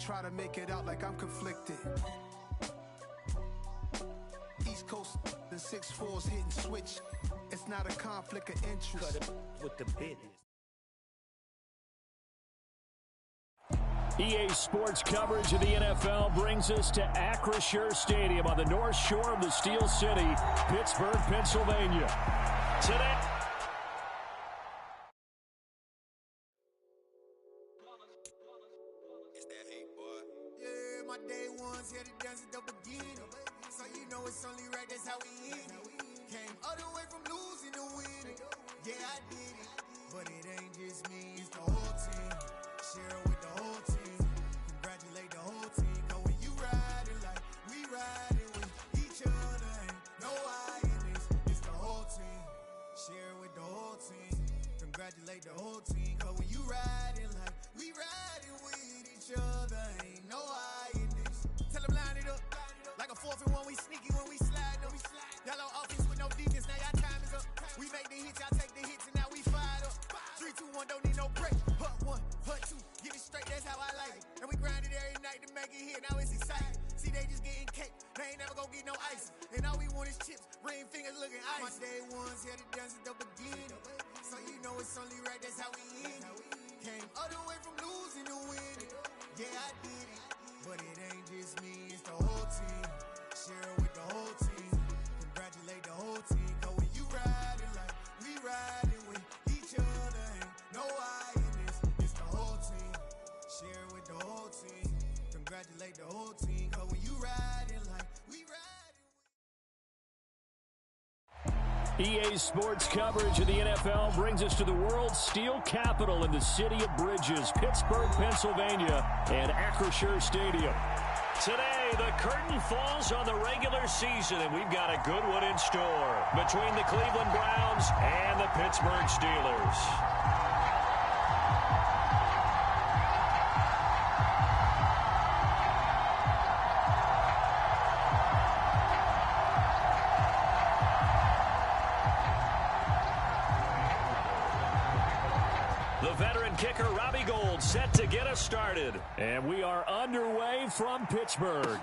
try to make it out like I'm conflicted. East Coast, the 6'4's hitting switch. It's not a conflict of interest. Cut it with the business. EA Sports coverage of the NFL brings us to Acrisure Stadium on the north shore of the Steel City, Pittsburgh, Pennsylvania. Today, It's that hate, boy. Yeah, my day ones here to dance at the beginning. So you know it's only right, that's how we end it. Came all the way from losing to winning. Yeah, I did it. But it ain't just me, it's the whole team. Share it with the whole team. Congratulate the whole team. Cause when you riding like we riding with each other, ain't no I in this. It's the whole team. Share it with the whole team. Congratulate the whole team. Cause when you riding like we riding with each other, ain't no I in this. Tell them line it up. Like a 4th and 1, we sneaky when we slide them. Yellow offense with no defense, now y'all time is up. We make the hits, y'all take the hits, and now we fired up. 3, 2, 1, don't need no break. Hut 1, hut 2, get it straight, that's how I like it. And we grind it every night to make it hit, now it's exciting. See, they just getting cake, they ain't never gonna get no ice. And all we want is chips, ring fingers looking ice. My day ones here to dance at the beginning. So you know it's only right, that's how we end it. Came all the way from losing to winning. Yeah, I did it. But it ain't just me, it's the whole team. Share it with the whole team. Congratulate the whole team. Cause when you riding like we riding with each other, ain't no I in this. It's the whole team. Share it with the whole team. Congratulate the whole team. Cause when you riding like we riding. EA Sports coverage of the NFL brings us to the world's steel capital in the city of bridges, Pittsburgh, Pennsylvania, and Acrisure Stadium. Today, the curtain falls on the regular season, and we've got a good one in store between the Cleveland Browns and the Pittsburgh Steelers. The veteran kicker, Robbie Gould, set to get us started. And we are underway from Pittsburgh.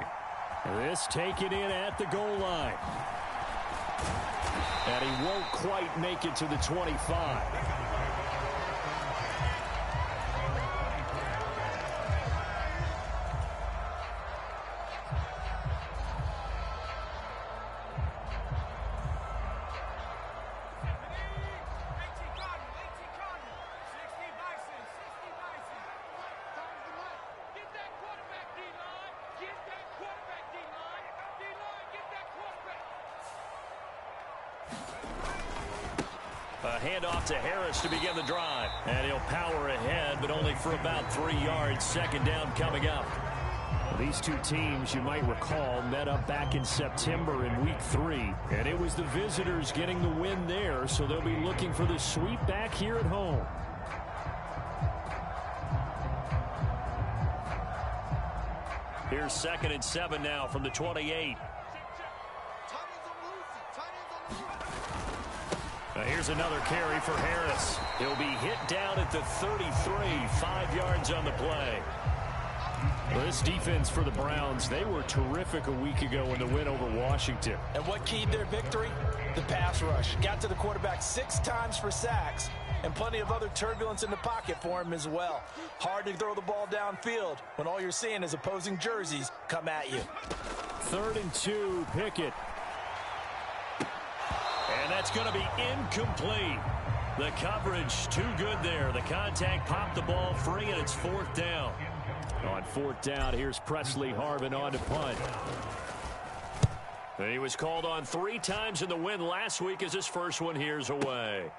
This taken in at the goal line. And he won't quite make it to the 25. A handoff to Harris to begin the drive. And he'll power ahead, but only for about 3 yards. Second down coming up. These two teams, you might recall, met up back in September in Week 3. And it was the visitors getting the win there, so they'll be looking for the sweep back here at home. Here's 2nd and 7 now from the 28. Here's another carry for Harris. He'll be hit down at the 33, 5 yards on the play. Well, this defense for the Browns, they were terrific a week ago in the win over Washington. And what keyed their victory? The pass rush. Got to the quarterback 6 times for sacks, and plenty of other turbulence in the pocket for him as well. Hard to throw the ball downfield when all you're seeing is opposing jerseys come at you. 3rd and 2, Pickett. And that's going to be incomplete. The coverage too good there. The contact popped the ball free, and it's 4th down. On 4th down, here's Presley Harvin on to punt. He was called on 3 times in the win last week as his first one here's away.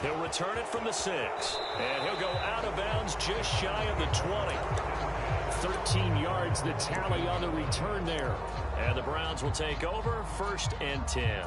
He'll return it from the 6. And he'll go out of bounds just shy of the 20. 13 yards the tally on the return there. And the Browns will take over 1st and 10.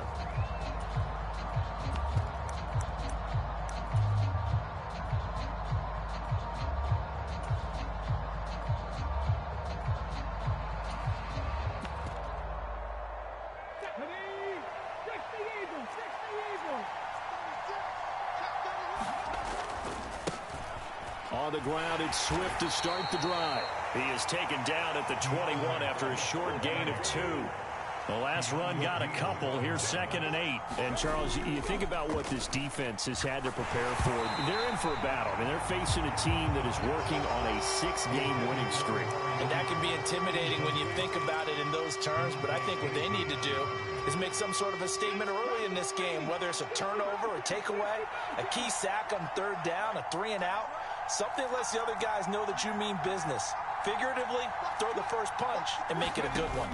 On the ground, it's Swift to start the drive. He is taken down at the 21 after a short gain of 2. The last run got a couple. Here's 2nd and 8. And, Charles, you think about what this defense has had to prepare for. They're in for a battle. I mean, they're facing a team that is working on a 6-game winning streak. And that can be intimidating when you think about it in those terms. But I think what they need to do is make some sort of a statement early in this game, whether it's a turnover, a takeaway, a key sack on 3rd down, a 3-and-out. Something lets the other guys know that you mean business. Figuratively, throw the first punch and make it a good one.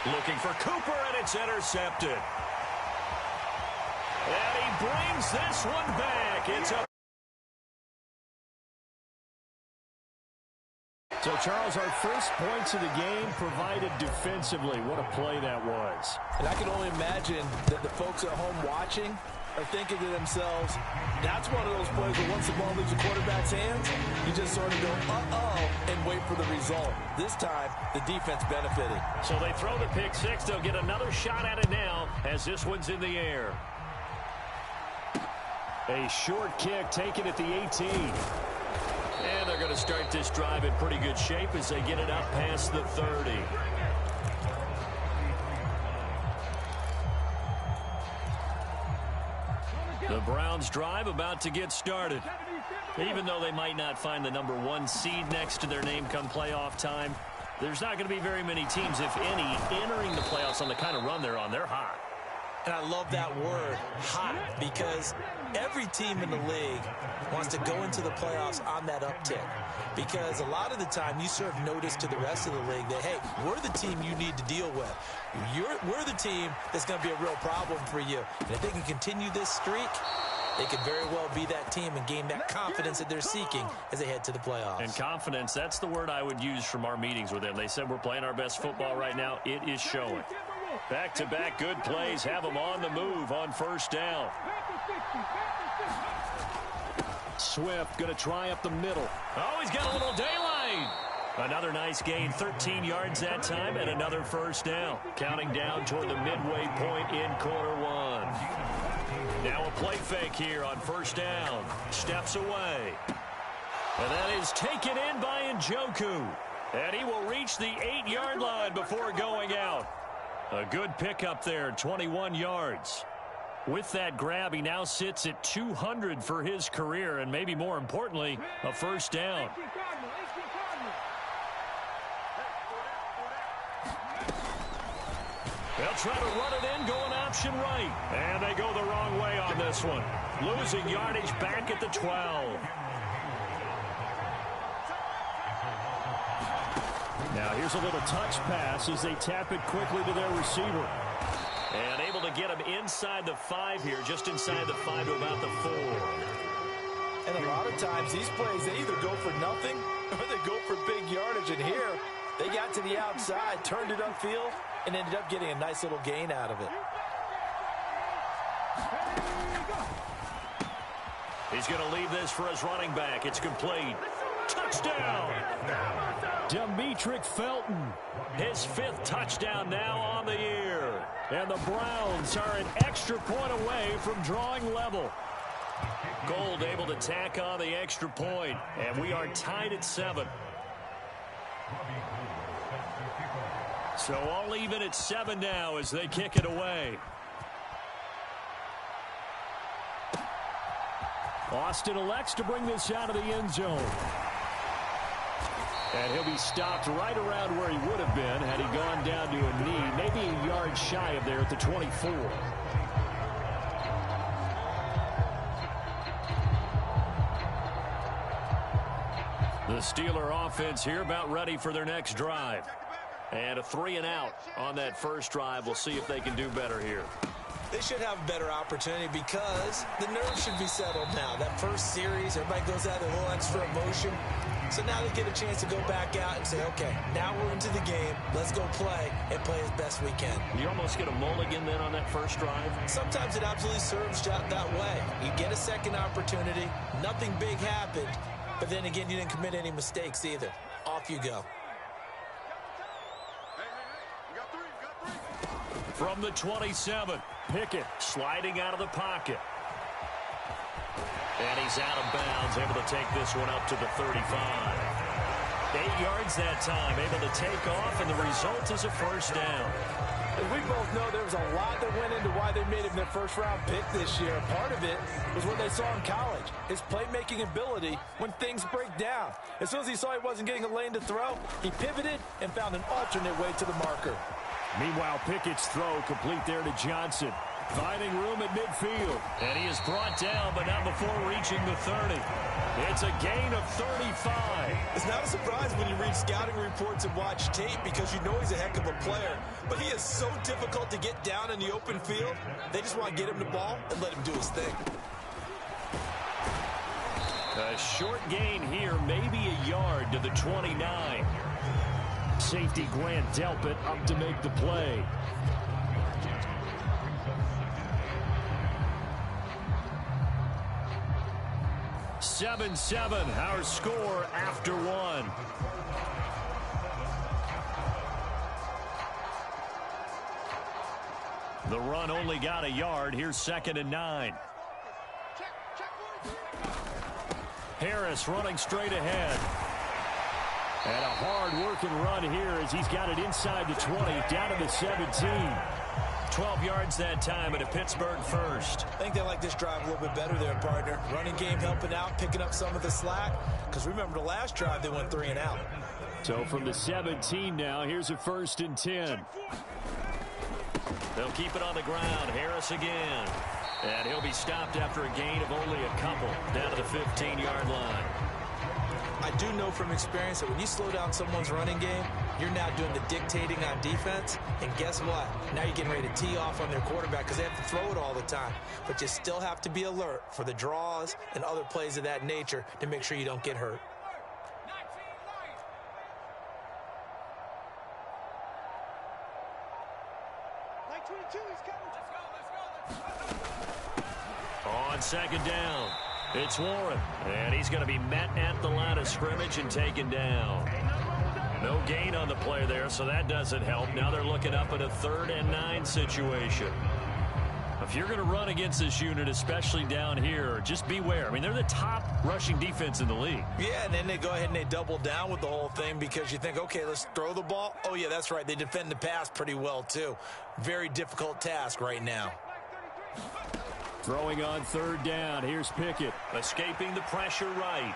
Looking for Cooper, and it's intercepted. And he brings this one back. It's up. So, Charles, our first points of the game provided defensively. What a play that was. And I can only imagine that the folks at home watching are thinking to themselves, that's one of those plays where once the ball leaves the quarterback's hands, you just sort of go, uh-oh, and wait for the result. This time, the defense benefited. So they throw the pick 6. They'll get another shot at it now as this one's in the air. A short kick taken at the 18. And they're going to start this drive in pretty good shape as they get it up past the 30. The Browns drive about to get started. Even though they might not find the #1 seed next to their name come playoff time, there's not going to be very many teams, if any, entering the playoffs on the kind of run they're on. They're hot. And I love that word, hot, because every team in the league wants to go into the playoffs on that uptick. Because a lot of the time you serve notice to the rest of the league that, hey, we're the team you need to deal with. We're the team that's going to be a real problem for you. And if they can continue this streak, they could very well be that team and gain that confidence that they're seeking as they head to the playoffs. And confidence, that's the word I would use from our meetings with them. They said we're playing our best football right now. It is showing. Back-to-back good plays have them on the move on 1st down. Swift going to try up the middle. Oh, he's got a little daylight. Another nice gain, 13 yards that time, and another 1st down. Counting down toward the midway point in quarter 1. Now a play fake here on 1st down. Steps away. And that is taken in by Njoku. And he will reach the 8-yard line before going out. A good pickup there, 21 yards. With that grab, he now sits at 200 for his career, and maybe more importantly, a 1st down. They'll try to run it in, going option right. And they go the wrong way on this one. Losing yardage back at the 12. Now here's a little touch pass as they tap it quickly to their receiver. And able to get him inside the 5 here, just inside the 5 to about the 4. And a lot of times these plays, they either go for nothing or they go for big yardage. And here, they got to the outside, turned it upfield, and ended up getting a nice little gain out of it. He's going to leave this for his running back. It's complete. Touchdown! Demetric Felton, his 5th touchdown now on the year. And the Browns are an extra point away from drawing level. Gold able to tack on the extra point, and we are tied at 7. So all even at 7 now as they kick it away. Austin elects to bring this out of the end zone. And he'll be stopped right around where he would have been had he gone down to a knee, maybe a yard shy of there at the 24. The Steeler offense here about ready for their next drive. And a 3-and-out on that first drive. We'll see if they can do better here. They should have a better opportunity because the nerves should be settled now. That first series, everybody goes out with a little extra emotion. So now they get a chance to go back out and say, okay, now we're into the game. Let's go play and play as best we can. You almost get a mulligan then on that first drive? Sometimes it absolutely serves that way. You get a second opportunity. Nothing big happened. But then again, you didn't commit any mistakes either. Off you go. From the 27, Pickett sliding out of the pocket. And he's out of bounds, able to take this one up to the 35. 8 yards that time, able to take off, and the result is a first down. And we both know there was a lot that went into why they made him their first-round pick this year. Part of it was what they saw in college, his playmaking ability when things break down. As soon as he saw he wasn't getting a lane to throw, he pivoted and found an alternate way to the marker. Meanwhile, Pickett's throw complete there to Johnson. Finding room at midfield. And he is brought down, but not before reaching the 30. It's a gain of 35. It's not a surprise when you read scouting reports and watch tape because you know he's a heck of a player. But he is so difficult to get down in the open field. They just want to get him the ball and let him do his thing. A short gain here, maybe a yard to the 29. Safety Grant Delpit up to make the play. Seven, our score after one. The run only got a yard. Here's 2nd and 9. Harris running straight ahead. And a hard-working run here as he's got it inside the 20, down to the 17. 12 yards that time at a Pittsburgh first. I think they like this drive a little bit better there, partner. Running game helping out, picking up some of the slack. Because remember the last drive, they went 3 and out. So from the 17 now, here's a 1st and 10. They'll keep it on the ground. Harris again. And he'll be stopped after a gain of only a couple, down to the 15-yard line. I do know from experience that when you slow down someone's running game, you're now doing the dictating on defense. And guess what? Now you're getting ready to tee off on their quarterback because they have to throw it all the time. But you still have to be alert for the draws and other plays of that nature to make sure you don't get hurt. On 2nd down, it's Warren, and he's going to be met at the line of scrimmage and taken down. No gain on the play there, so that doesn't help. Now they're looking up at a 3rd and 9 situation. If you're going to run against this unit, especially down here, just beware. I mean, they're the top rushing defense in the league. Yeah, and then they go ahead and they double down with the whole thing because you think, okay, let's throw the ball. Oh, yeah, that's right. They defend the pass pretty well, too. Very difficult task right now. Throwing on 3rd down. Here's Pickett. Escaping the pressure right.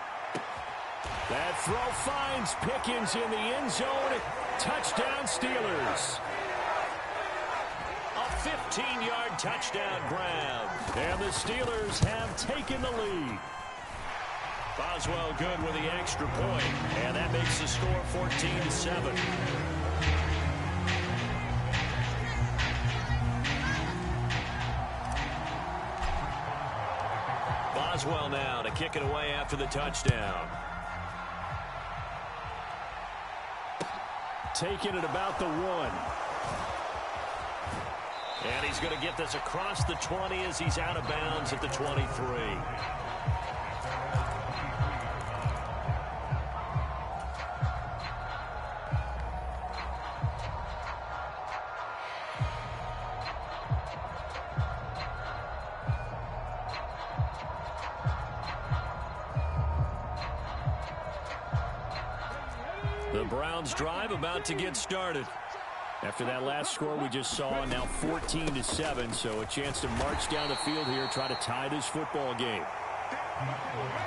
That throw finds Pickens in the end zone. Touchdown Steelers. A 15-yard touchdown grab. And the Steelers have taken the lead. Boswell good with the extra point. And that makes the score 14-7. Boswell now to kick it away after the touchdown. Taking it about the 1. And he's going to get this across the 20 as he's out of bounds at the 23. The Browns drive about to get started. After that last score we just saw, now 14-7, so a chance to march down the field here, try to tie this football game.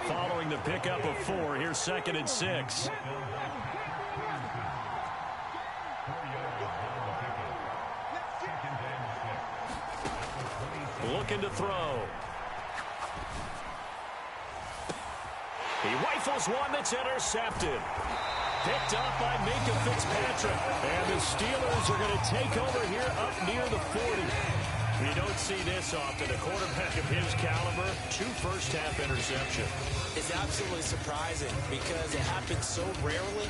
Following the pickup of 4, here's 2nd and 6. Looking to throw. He rifles one that's intercepted. Picked up by Minka Fitzpatrick. And the Steelers are going to take over here up near the 40. You don't see this often. A quarterback of his caliber, 2 first-half interceptions. It's absolutely surprising because it happens so rarely.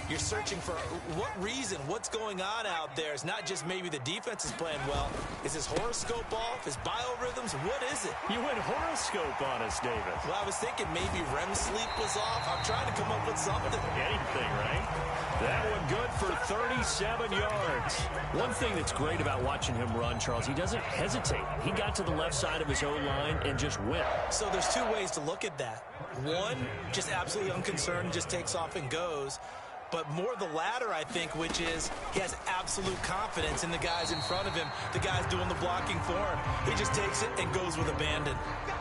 you're searching for what reason, what's going on out there. It's not just maybe the defense is playing well. Is his horoscope off? His biorhythms? What is it? You went horoscope on us, David. Well, I was thinking maybe REM sleep was off. I'm trying to come up with something. Anything, right? That one good for 37 yards. One thing that's great about watching him run, Charles, he doesn't hesitate. He got to the left side of his O-line and just went. So there's two ways to look at that. One, just absolutely unconcerned, just takes off and goes. But more the latter, I think, which is he has absolute confidence in the guys in front of him, the guys doing the blocking for him. He just takes it and goes with abandon.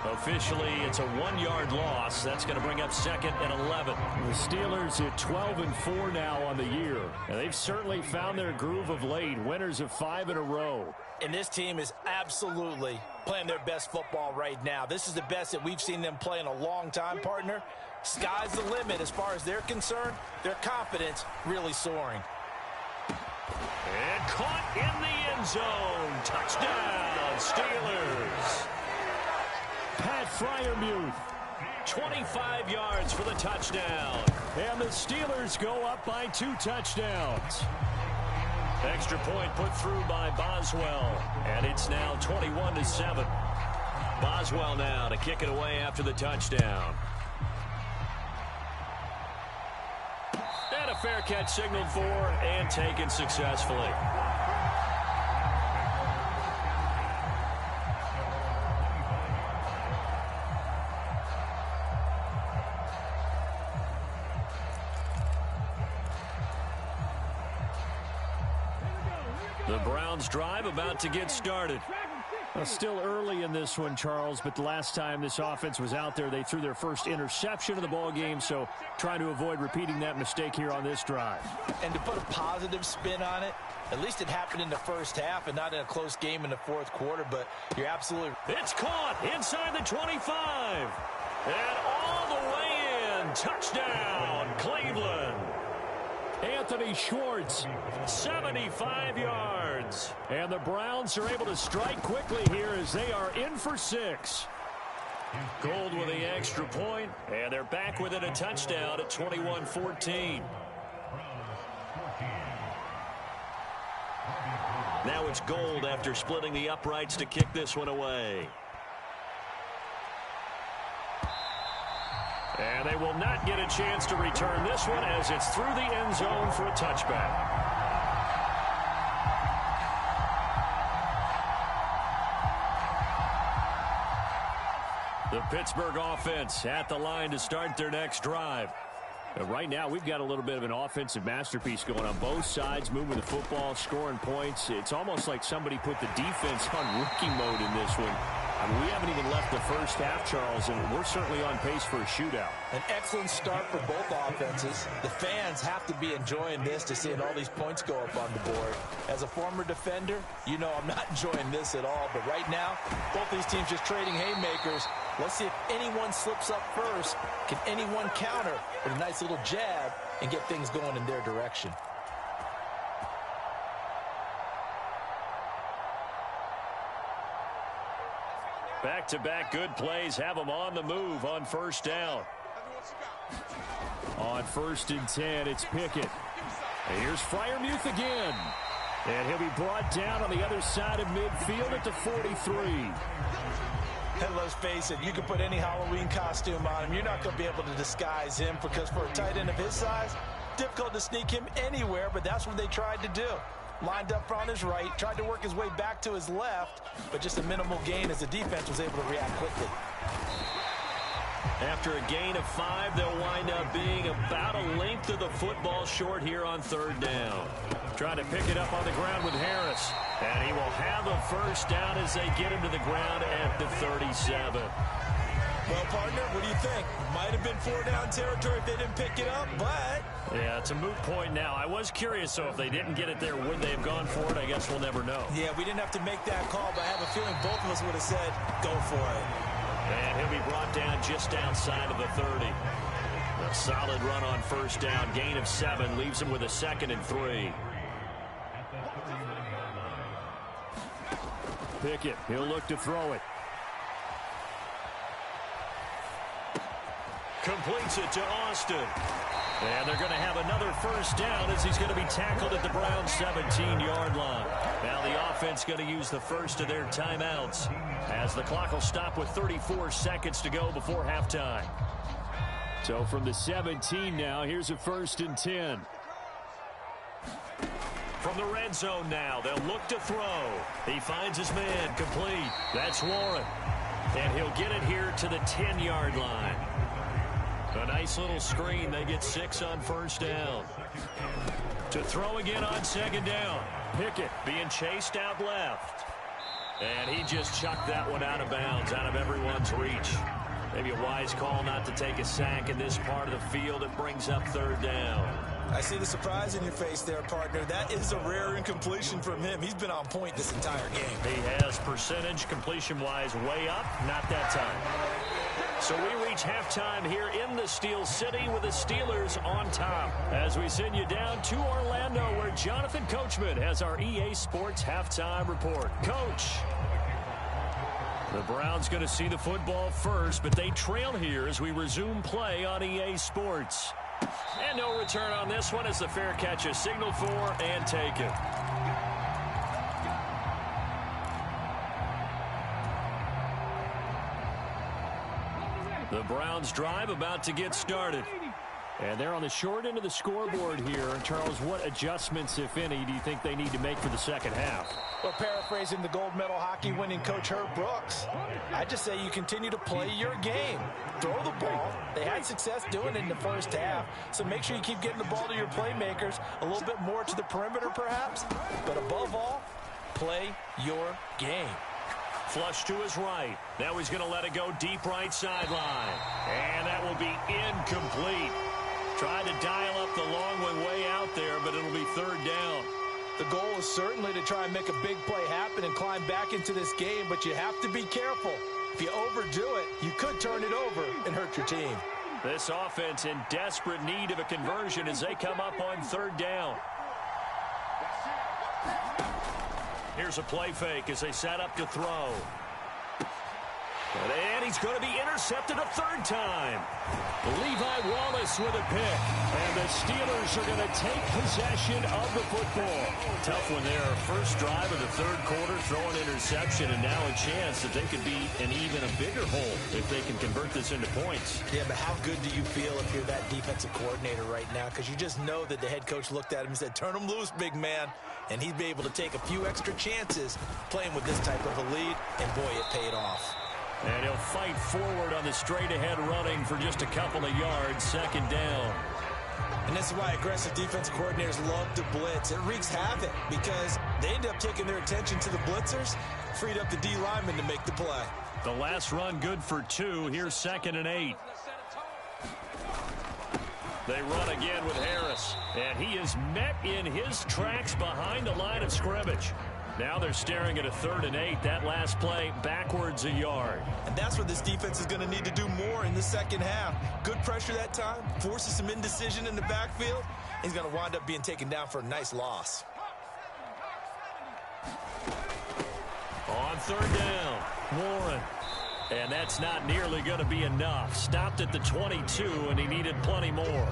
Officially, it's a 1-yard loss. That's going to bring up 2nd and 11. The Steelers at 12-4 now on the year. And they've certainly found their groove of late, winners of 5 in a row. And this team is absolutely playing their best football right now. This is the best that we've seen them play in a long time, partner. Sky's the limit as far as they're concerned. Their confidence really soaring. And caught in the end zone. Touchdown, Steelers. Pat Freiermuth, 25 yards for the touchdown. And the Steelers go up by 2 touchdowns. Extra point put through by Boswell. And it's now 21-7. Boswell now to kick it away after the touchdown. And a fair catch signaled for and taken successfully. The Browns drive about to get started. Well, still early in this one, Charles, but the last time this offense was out there, they threw their first interception of the ball game, so trying to avoid repeating that mistake here on this drive. And to put a positive spin on it, at least it happened in the first half and not in a close game in the fourth quarter, but you're absolutely... It's caught inside the 25. And all the way in. Touchdown, Cleveland. Anthony Schwartz, 75 yards. And the Browns are able to strike quickly here as they are in for 6. Gold with the extra point, and they're back within a touchdown at 21-14. Now it's Gold after splitting the uprights to kick this one away. And they will not get a chance to return this one as it's through the end zone for a touchback. The Pittsburgh offense at the line to start their next drive. Right now, we've got a little bit of an offensive masterpiece going on both sides, moving the football, scoring points. It's almost like somebody put the defense on rookie mode in this one. I mean, we haven't even left the first half, Charles, and we're certainly on pace for a shootout. An excellent start for both offenses. The fans have to be enjoying this to seeing all these points go up on the board. As a former defender, you know I'm not enjoying this at all. But right now, both these teams just trading haymakers. Let's see if anyone slips up first. Can anyone counter with a nice little jab and get things going in their direction? Back-to-back good plays have them on the move on first down. On 1st and 10, it's Pickett. And here's Freiermuth again. And he'll be brought down on the other side of midfield at the 43. And let's face it, you can put any Halloween costume on him. You're not going to be able to disguise him because for a tight end of his size, difficult to sneak him anywhere, but that's what they tried to do. Lined up on his right, tried to work his way back to his left, but just a minimal gain as the defense was able to react quickly. After a gain of 5, they'll wind up being about a length of the football short here on 3rd down. Trying to pick it up on the ground with Harris. And he will have a first down as they get him to the ground at the 37. Well, partner, what do you think? Might have been 4-down territory if they didn't pick it up, but... Yeah, it's a moot point now. I was curious, so if they didn't get it there, would they have gone for it? I guess we'll never know. Yeah, we didn't have to make that call, but I have a feeling both of us would have said, go for it. And he'll be brought down just outside of the 30. A solid run on first down. Gain of 7 leaves him with a 2nd and 3. Pickett, he'll look to throw it. completes it to Austin. And they're going to have another first down as he's going to be tackled at the Browns' 17-yard line. Now the offense going to use the first of their timeouts as the clock will stop with 34 seconds to go before halftime. So from the 17 now, here's a 1st and 10. From the red zone now, they'll look to throw. He finds his man complete. That's Warren. And he'll get it here to the 10-yard line. A nice little screen. They get 6 on first down. To throw again on 2nd down. Pickett being chased out left. And he just chucked that one out of bounds, out of everyone's reach. Maybe a wise call not to take a sack in this part of the field. It brings up 3rd down. I see the surprise in your face there, partner. That is a rare incompletion from him. He's been on point this entire game. He has percentage completion-wise way up. Not that time. So we reach halftime here in the Steel City with the Steelers on top. As we send you down to Orlando where Jonathan Coachman has our EA Sports halftime report. Coach. The Browns going to see the football first, but they trail here as we resume play on EA Sports. And no return on this one as the fair catch is signaled for and taken. The Browns drive about to get started. And they're on the short end of the scoreboard here. Charles, what adjustments, if any, do you think they need to make for the second half? Well, paraphrasing the gold medal hockey winning coach Herb Brooks, I just say you continue to play your game. Throw the ball. They had success doing it in the first half, so make sure you keep getting the ball to your playmakers, a little bit more to the perimeter perhaps, but above all, play your game. Flush to his right. Now he's going to let it go deep right sideline. And that will be incomplete. Tried to dial up the long one way out there, but it'll be 3rd down. The goal is certainly to try and make a big play happen and climb back into this game, but you have to be careful. If you overdo it, you could turn it over and hurt your team. This offense in desperate need of a conversion as they come up on 3rd down. Here's a play fake as they set up to throw. And he's going to be intercepted a 3rd time. Levi Wallace with a pick. And the Steelers are going to take possession of the football. Tough one there. First drive of the 3rd quarter, throw an interception, and now a chance that they could be in even a bigger hole if they can convert this into points. Yeah, but how good do you feel if you're that defensive coordinator right now? Because you just know that the head coach looked at him and said, turn him loose, big man. And he'd be able to take a few extra chances playing with this type of a lead, and boy, it paid off. And he'll fight forward on the straight-ahead running for just a couple of yards, 2nd down. And this is why aggressive defense coordinators love to blitz. It wreaks havoc because they end up taking their attention to the blitzers, freed up the D lineman to make the play. The last run good for 2. Here's 2nd and 8. They run again with Harris. And he is met in his tracks behind the line of scrimmage. Now they're staring at a 3rd and 8. That last play backwards a yard. And that's where this defense is going to need to do more in the second half. Good pressure that time. Forces some indecision in the backfield. He's going to wind up being taken down for a nice loss. On 3rd down, Warren. And that's not nearly going to be enough. Stopped at the 22, and he needed plenty more.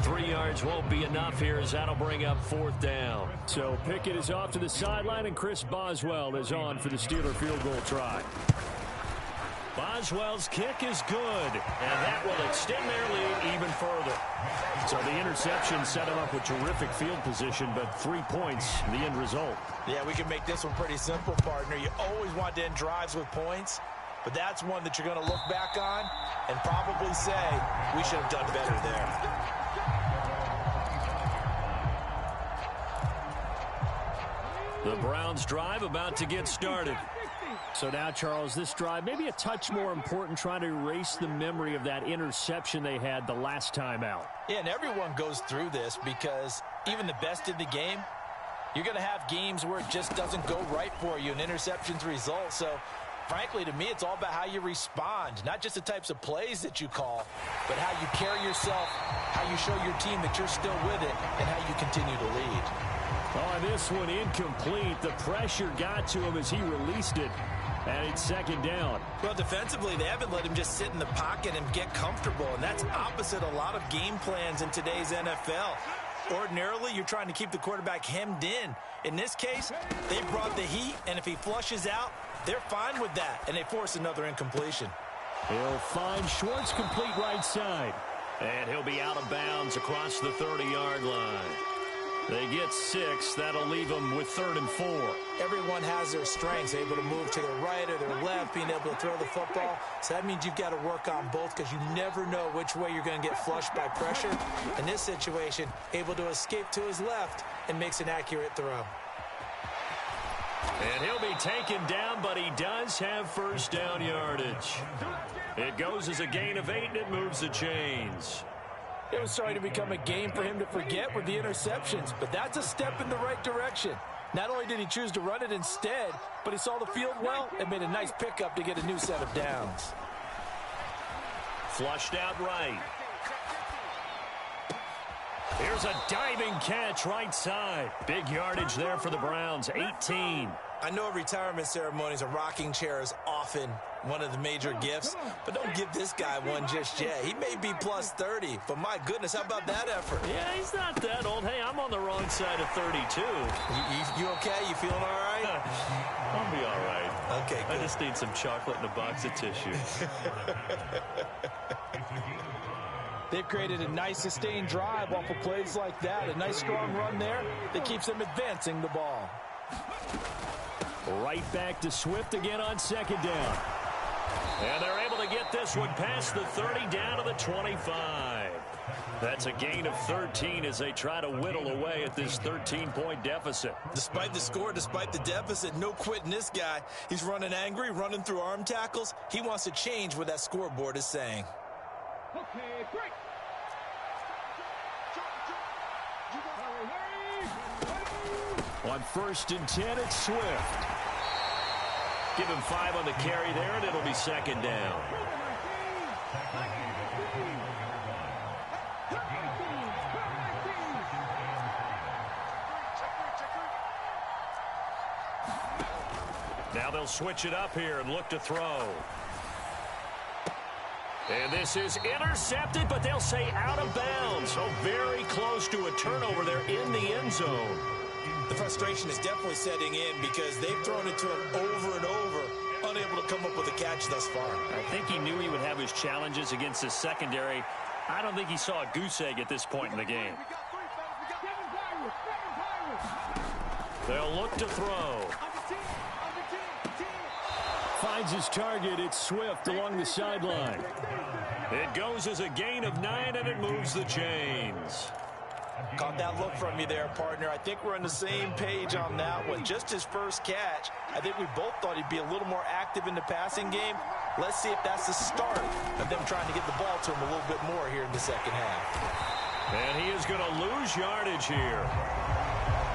3 yards won't be enough here as that'll bring up 4th down. So Pickett is off to the sideline, and Chris Boswell is on for the Steeler field goal try. Boswell's kick is good, and that will extend their lead even further. So the interception set him up with terrific field position, but 3 points, the end result. Yeah, we can make this one pretty simple, partner. You always want to end drives with points, but that's one that you're going to look back on and probably say, we should have done better there. The Browns drive about to get started. So now, Charles, this drive maybe a touch more important, trying to erase the memory of that interception they had the last time out. Yeah, and everyone goes through this because even the best in the game, you're going to have games where it just doesn't go right for you and interceptions result. So, frankly, to me, it's all about how you respond, not just the types of plays that you call, but how you carry yourself, how you show your team that you're still with it, and how you continue to lead. Oh, this one incomplete. The pressure got to him as he released it. And it's second down. Well, defensively, they haven't let him just sit in the pocket and get comfortable, and that's opposite a lot of game plans in today's NFL. Ordinarily, you're trying to keep the quarterback hemmed in. In this case, they brought the heat, and if he flushes out, they're fine with that, and they force another incompletion. He'll find Schwartz complete right side. And he'll be out of bounds across the 30-yard line. They get 6. That'll leave them with 3rd and 4. Everyone has their strengths, able to move to their right or their left, being able to throw the football. So that means you've got to work on both because you never know which way you're going to get flushed by pressure. In this situation, able to escape to his left and makes an accurate throw. And he'll be taken down, but he does have first down yardage. It goes as a gain of 8, and it moves the chains. It was starting to become a game for him to forget with the interceptions, but that's a step in the right direction. Not only did he choose to run it instead, but he saw the field well and made a nice pickup to get a new set of downs. Flushed out right. Here's a diving catch right side. Big yardage there for the Browns, 18. I know retirement ceremonies, a rocking chair is often one of the major gifts, but don't give this guy one just yet. He may be plus 30, but my goodness, how about that effort? Yeah, he's not that old. Hey, I'm on the wrong side of 32. You okay? You feeling all right? I'll be all right. Okay, good. I just need some chocolate and a box of tissue. They've created a nice sustained drive off of plays like that. A nice strong run there that keeps them advancing the ball. Right back to Swift again on second down. And they're able to get this one past the 30 down to the 25. That's a gain of 13 as they try to whittle away at this 13-point deficit. Despite the score, despite the deficit, no quitting this guy. He's running angry, running through arm tackles. He wants to change what that scoreboard is saying. Okay, break. On 1st and 10, it's Swift. Give him 5 on the carry there, and it'll be second down. Now they'll switch it up here and look to throw. And this is intercepted, but they'll say out of bounds. So very close to a turnover there in the end zone. The frustration is definitely setting in because they've thrown it to him over and over, unable to come up with a catch thus far. I think he knew he would have his challenges against his secondary. I don't think he saw a goose egg at this point in the game. They'll look to throw. Finds his target. It's Swift along the sideline. It goes as a gain of 9, and it moves the chains. Caught that look from you there, partner. I think we're on the same page on that one. Just his first catch. I think we both thought he'd be a little more active in the passing game. Let's see if that's the start of them trying to get the ball to him a little bit more here in the second half. And he is going to lose yardage here.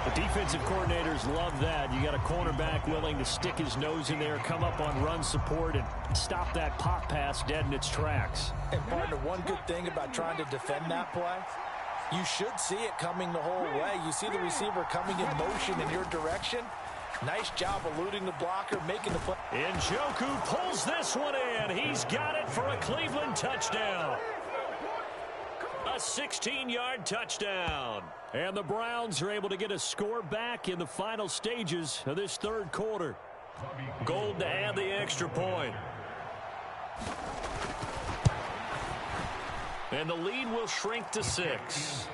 The defensive coordinators love that. You got a cornerback willing to stick his nose in there, come up on run support, and stop that pop pass dead in its tracks. And, partner, one good thing about trying to defend that play, you should see it coming the whole way. You see the receiver coming in motion in your direction. Nice job eluding the blocker, making the play. Njoku pulls this one in. He's got it for a Cleveland touchdown. A 16-yard touchdown. And the Browns are able to get a score back in the final stages of this third quarter. Gold to add the extra point. And the lead will shrink to 6.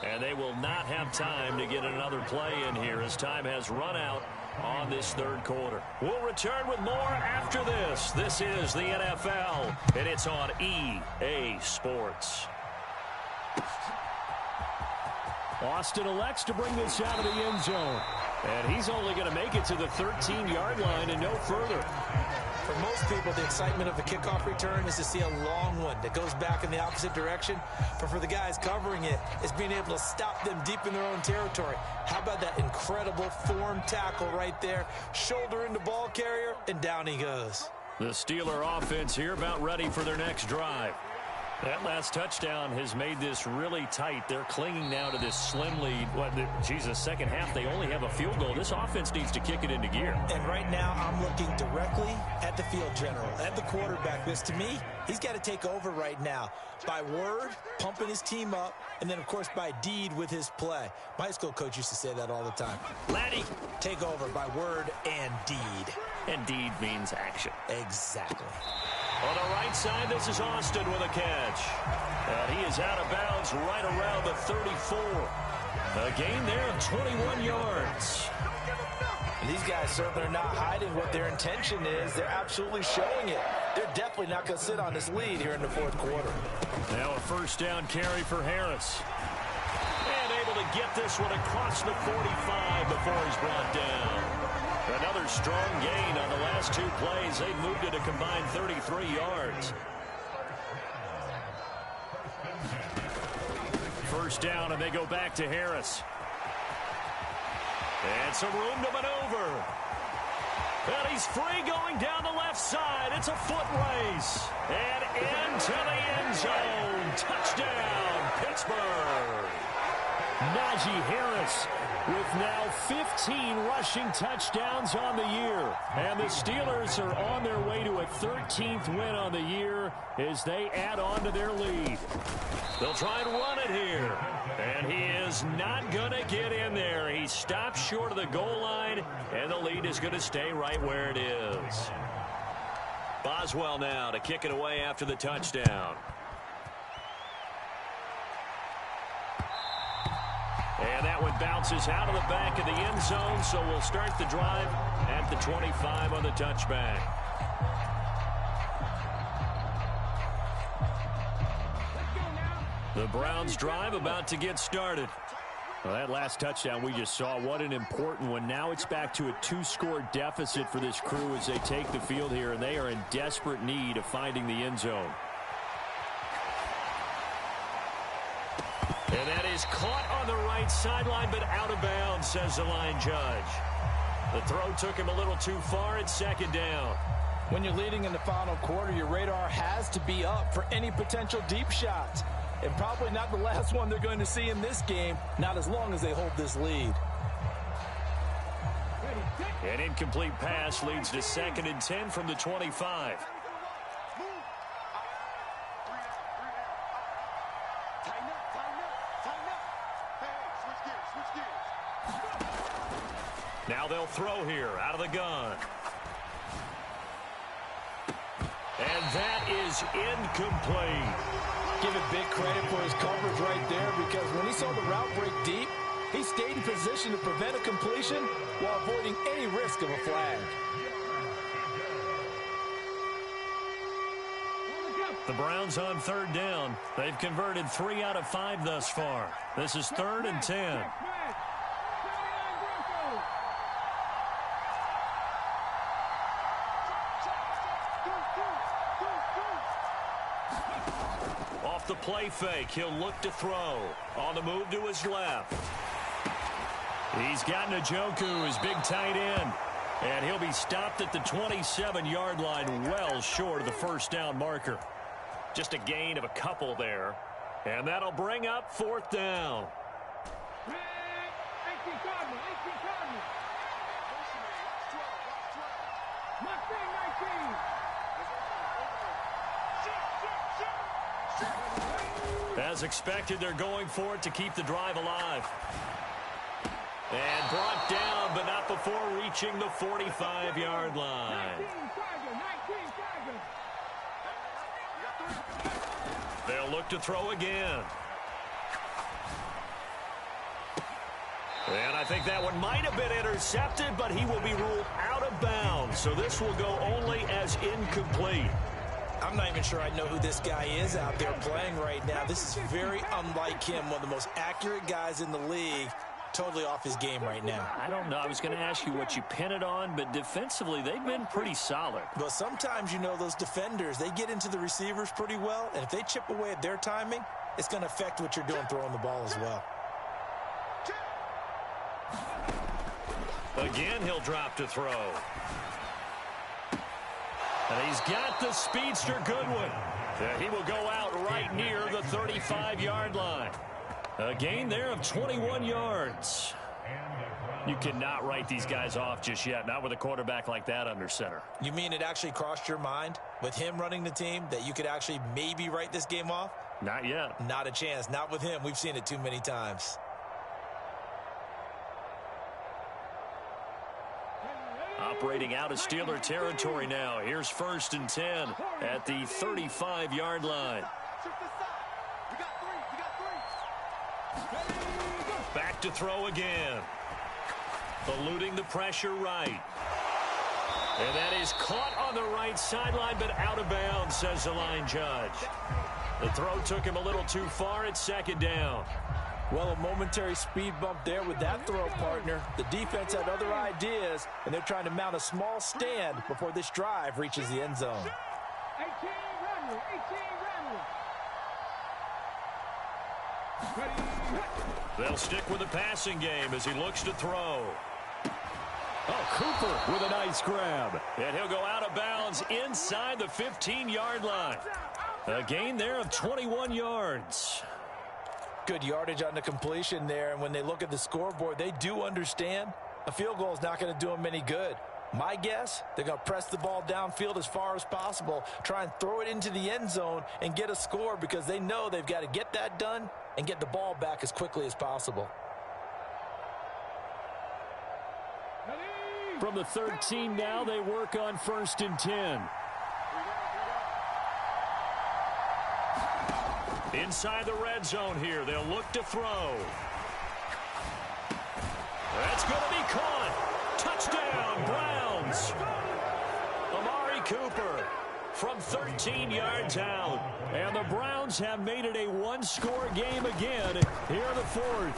And they will not have time to get another play in here as time has run out on this third quarter. We'll return with more after this. This is the NFL, and it's on EA Sports. Austin elects to bring this out of the end zone. And he's only going to make it to the 13-yard line and no further. For most people, the excitement of the kickoff return is to see a long one that goes back in the opposite direction. But for the guys covering it, it's being able to stop them deep in their own territory. How about that incredible form tackle right there? Shoulder into ball carrier, and down he goes. The Steeler offense here about ready for their next drive. That last touchdown has made this really tight. They're clinging now to this slim lead. Second half, they only have a field goal. This offense needs to kick it into gear. And right now, I'm looking directly at the field general, at the quarterback. Because to me, he's got to take over right now. By word, pumping his team up, and then, of course, by deed with his play. My high school coach used to say that all the time. Laddie, take over by word and deed. And deed means action. Exactly. On the right side, this is Austin with a catch. And he is out of bounds right around the 34. A gain there of 21 yards. And these guys certainly are not hiding what their intention is. They're absolutely showing it. They're definitely not going to sit on this lead here in the fourth quarter. Now a first down carry for Harris. And able to get this one across the 45 before he's brought down. Another strong gain on the last two plays. They've moved it a combined 33 yards. First down, and they go back to Harris. And some room to maneuver. And he's free going down the left side. It's a foot race. And into the end zone. Touchdown, Pittsburgh. Najee Harris with now 15 rushing touchdowns on the year. And the Steelers are on their way to a 13th win on the year as they add on to their lead. They'll try and run it here. And he is not going to get in there. He stops short of the goal line, and the lead is going to stay right where it is. Boswell now to kick it away after the touchdown. And that one bounces out of the back of the end zone, so we'll start the drive at the 25 on the touchback. The Browns drive about to get started. Well, that last touchdown we just saw, what an important one. Now it's back to a two-score deficit for this crew as they take the field here, and they are in desperate need of finding the end zone. And that is caught on the right sideline, but out of bounds, says the line judge. The throw took him a little too far at second down. When you're leading in the final quarter, your radar has to be up for any potential deep shots. And probably not the last one they're going to see in this game, not as long as they hold this lead. An incomplete pass leads to 2nd and 10 from the 25. Now they'll throw here out of the gun. And that is incomplete. Give it big credit for his coverage right there, because when he saw the route break deep, he stayed in position to prevent a completion while avoiding any risk of a flag. The Browns on 3rd down. They've converted 3 out of 5 thus far. This is 3rd and 10. Off the play fake, he'll look to throw. On the move to his left. He's got Njoku, his big tight end. And he'll be stopped at the 27-yard line, well short of the first down marker. Just a gain of a couple there. And that'll bring up 4th down. As expected, they're going for it to keep the drive alive. And brought down, but not before reaching the 45-yard line. They'll look to throw again. And I think that one might have been intercepted, but he will be ruled out of bounds. So this will go only as incomplete. I'm not even sure I know who this guy is out there playing right now. This is very unlike him, one of the most accurate guys in the league. Totally off his game right now. I don't know. I was going to ask you what you pin it on, but defensively, they've been pretty solid. But sometimes, you know, those defenders, they get into the receivers pretty well, and if they chip away at their timing, it's going to affect what you're doing throwing the ball as well. Again, he'll drop to throw. And he's got the speedster Goodwin. He will go out right near the 35-yard line. A gain there of 21 yards. You cannot write these guys off just yet, not with a quarterback like that under center. You mean it actually crossed your mind with him running the team that you could actually maybe write this game off? Not yet. Not a chance. Not with him. We've seen it too many times. Operating out of Steeler territory now. Here's 1st and 10 at the 35-yard line. Back to throw again. Eluding the pressure right. And that is caught on the right sideline, but out of bounds, says the line judge. The throw took him a little too far at 2nd down. Well, a momentary speed bump there with that throw, partner. The defense had other ideas, and they're trying to mount a small stand before this drive reaches the end zone. 18 They'll stick with the passing game as he looks to throw. Oh, Cooper with a nice grab. And he'll go out of bounds inside the 15-yard line. A gain there of 21 yards. Good yardage on the completion there, and when they look at the scoreboard, they do understand a field goal is not going to do them any good. My guess, they're going to press the ball downfield as far as possible, try and throw it into the end zone and get a score because they know they've got to get that done and get the ball back as quickly as possible. From the 13 now, they work on 1st and 10. Inside the red zone here, they'll look to throw. That's going to be caught. Touchdown, Browns. Amari Cooper from 13 yards out. And the Browns have made it a one-score game again here in the 4th.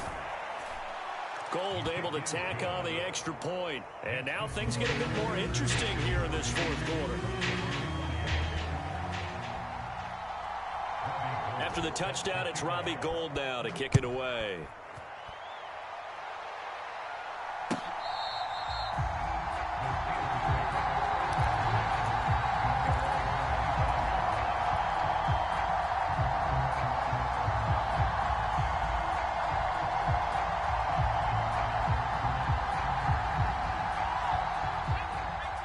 Gold able to tack on the extra point. And now things get a bit more interesting here in this 4th quarter. After the touchdown, it's Robbie Gould now to kick it away.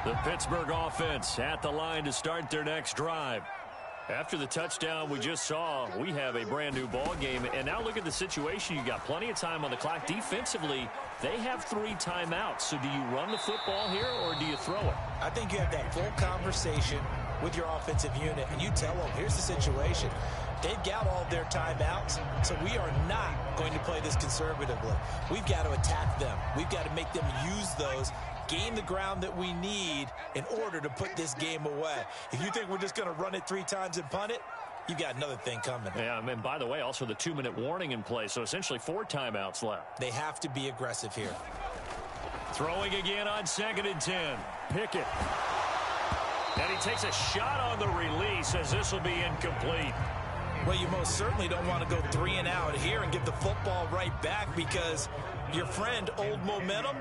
The Pittsburgh offense at the line to start their next drive. After the touchdown we just saw, we have a brand new ball game. And now look at the situation. You got plenty of time on the clock. Defensively, they have 3 timeouts. So do you run the football here or do you throw it? I think you have that full conversation with your offensive unit, and you tell them, here's the situation. They've got all of their timeouts, so we are not going to play this conservatively. We've got to attack them. We've got to make them use those, gain the ground that we need in order to put this game away. If you think we're just going to run it 3 times and punt it, you've got another thing coming. Yeah, and by the way, also the 2-minute warning in play, so essentially 4 timeouts left. They have to be aggressive here. Throwing again on 2nd and 10. Pickett. And he takes a shot on the release as this will be incomplete. Well, you most certainly don't want to go 3 and out here and get the football right back because your friend, Old Momentum,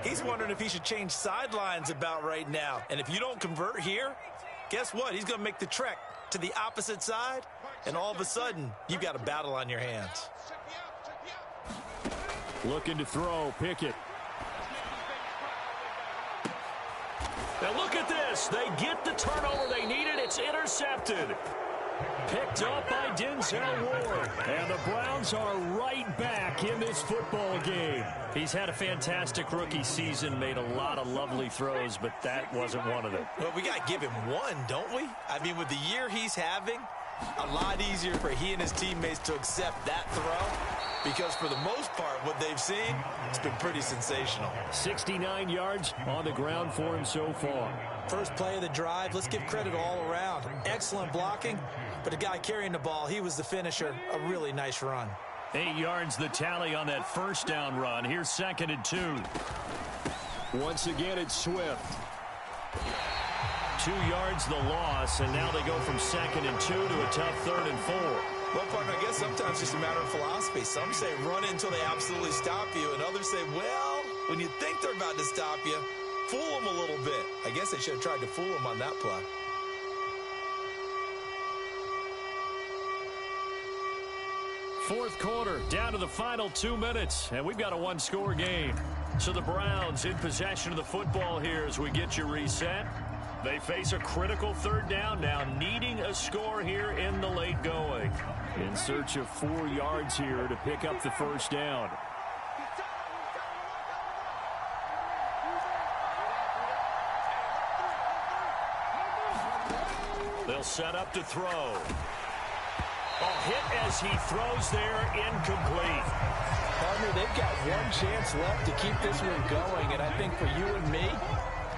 he's wondering if he should change sidelines about right now. And if you don't convert here, guess what? He's going to make the trek to the opposite side, and all of a sudden, you've got a battle on your hands. Looking to throw, Pickett. Now look at this. They get the turnover they needed. It's intercepted. Picked up by Denzel Ward. And the Browns are right back in this football game. He's had a fantastic rookie season, made a lot of lovely throws, but that wasn't one of them. Well, we got to give him one, don't we? I mean, with the year he's having, a lot easier for he and his teammates to accept that throw because for the most part, what they've seen, it's been pretty sensational. 69 yards on the ground for him so far. First play of the drive, let's give credit all around. Excellent blocking, but the guy carrying the ball, he was the finisher. A really nice run. 8 yards the tally on that first down run. Here's 2nd and 2. Once again, it's Swift. 2 yards the loss, and now they go from 2nd and 2 to a tough 3rd and 4. Well, partner, I guess sometimes it's just a matter of philosophy. Some say run until they absolutely stop you, and others say, well, when you think they're about to stop you, fool them a little bit. I guess they should have tried to fool them on that play. fourth quarter, down to the final 2 minutes, and we've got a one-score game. So the Browns in possession of the football here as we get you reset. They face a critical third down now, needing a score here in the late going. In search of 4 yards here to pick up the first down. They'll set up to throw. A hit as he throws there, incomplete. Partner, they've got one chance left to keep this one going, and I think for you and me,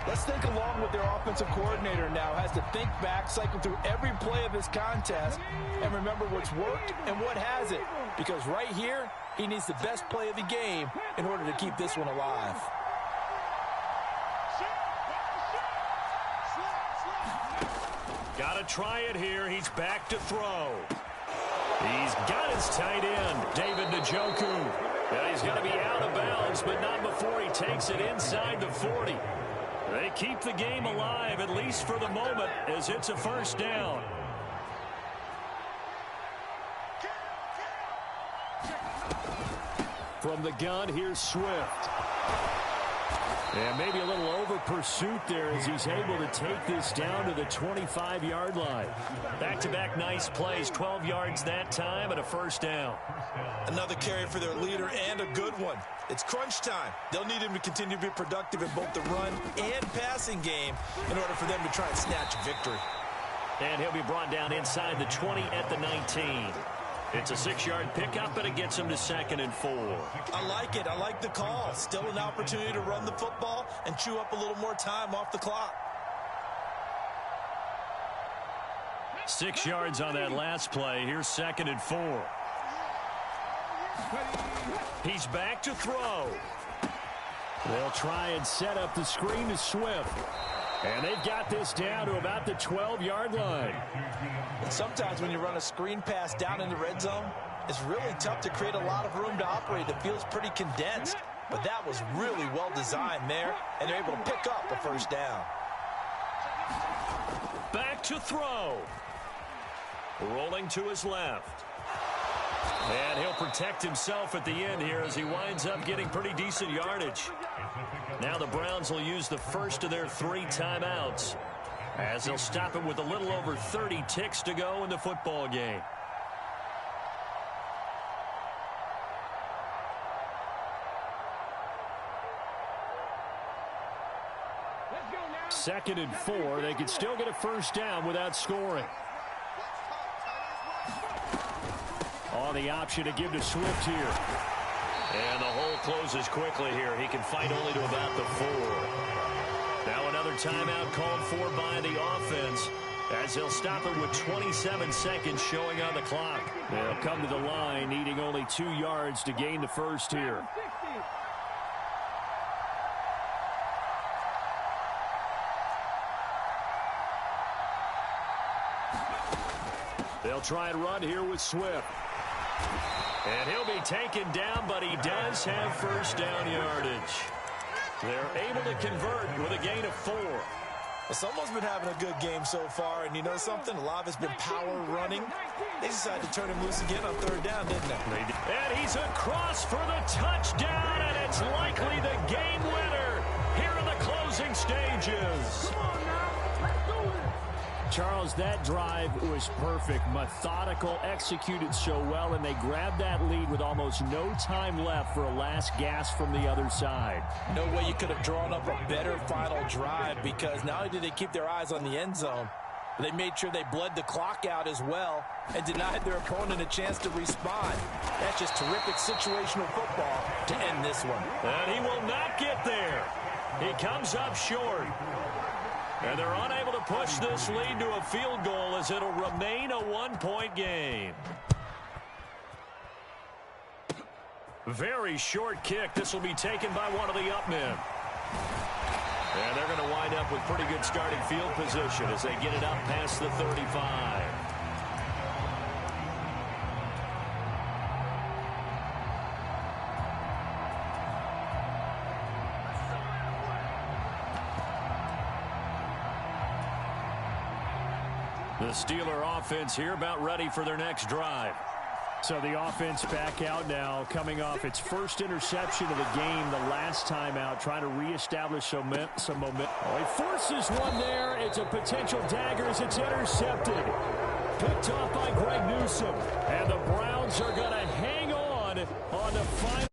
let's think along with their offensive coordinator now. Has to think back, cycle through every play of this contest, and remember what's worked and what hasn't. Because right here, he needs the best play of the game in order to keep this one alive. Got to try it here. He's back to throw. He's got his tight end, David Njoku. Yeah, he's going to be out of bounds, but not before he takes it inside the 40. They keep the game alive, at least for the moment, as it's a first down. From the gun, here's Swift. And maybe a little over pursuit there as he's able to take this down to the 25-yard line. Back-to-back nice plays, 12 yards that time and a first down. Another carry for their leader and a good one. It's crunch time. They'll need him to continue to be productive in both the run and passing game in order for them to try and snatch victory. And he'll be brought down inside the 20 at the 19. It's a 6-yard pickup, and it gets him to 2nd and 4. I like it. I like the call. Still an opportunity to run the football and chew up a little more time off the clock. 6 yards on that last play. Here's 2nd and 4. He's back to throw. They'll try and set up the screen to Swift. And they've got this down to about the 12-yard line. Sometimes when you run a screen pass down in the red zone, it's really tough to create a lot of room to operate. It feels pretty condensed. But that was really well designed there, and they're able to pick up a first down. Back to throw. Rolling to his left. And he'll protect himself at the end here as he winds up getting pretty decent yardage. Now the Browns will use the first of their 3 timeouts as they'll stop him with a little over 30 ticks to go in the football game. Second and 4. They could still get a first down without scoring. On the option to give to Swift here. And the hole closes quickly here. He can fight only to about the 4. Now another timeout called for by the offense as they'll stop it with 27 seconds showing on the clock. They'll come to the line needing only 2 yards to gain the first here. They'll try and run here with Swift. And he'll be taken down, but he does have first down yardage. They're able to convert with a gain of 4. Well, someone's been having a good game so far, and you know something? A lot of it's been power running. They decided to turn him loose again on 3rd down, didn't they? And he's across for the touchdown, and it's likely the game winner here in the closing stages. Charles, that drive was perfect, methodical, executed so well, and they grabbed that lead with almost no time left for a last gasp from the other side. No way you could have drawn up a better final drive, because not only did they keep their eyes on the end zone, but they made sure they bled the clock out as well and denied their opponent a chance to respond. That's just terrific situational football to end this one. And he will not get there. He comes up short. And they're unable to push this lead to a field goal as it'll remain a 1-point game. Very short kick. This will be taken by one of the up men. And they're going to wind up with pretty good starting field position as they get it up past the 35. The Steeler offense here about ready for their next drive. So the offense back out now, coming off its first interception of the game the last time out, trying to reestablish some momentum. Oh, he forces one there. It's a potential dagger as it's intercepted. Picked off by Greg Newsome. And the Browns are going to hang on the final.